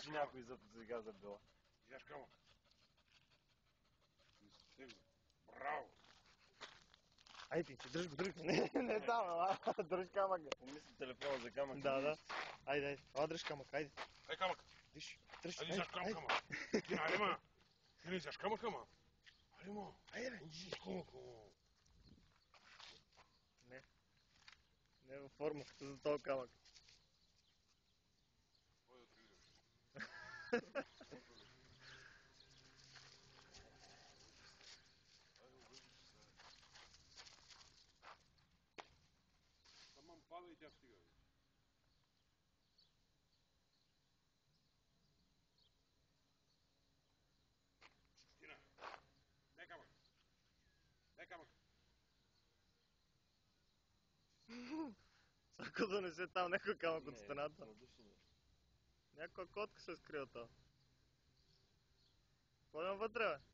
че някой за сега забила. Виждаш камък. Браво! Айде, дръж го, дръж го. Не там, дръж камъка. Помисли телефона за камък. Да. Айде. Дръж камък, айде. Ай камък. Дръж. Айде, взяш камък, ама. Ти айде, ма. Ти не взяш камък, ама. Айде, ма. Айде, бе. Взяш камък, ама. Не е във форма, като за този камък. Ой, да тръгнем. Айде, обръжи се сега. Таман пада и тя стига. Тина, дай камък. Дай камък. Ако донесе там някой камък от Не, стената. надуши ми. Някаква котка се скрива там. Ходим вътре, бе.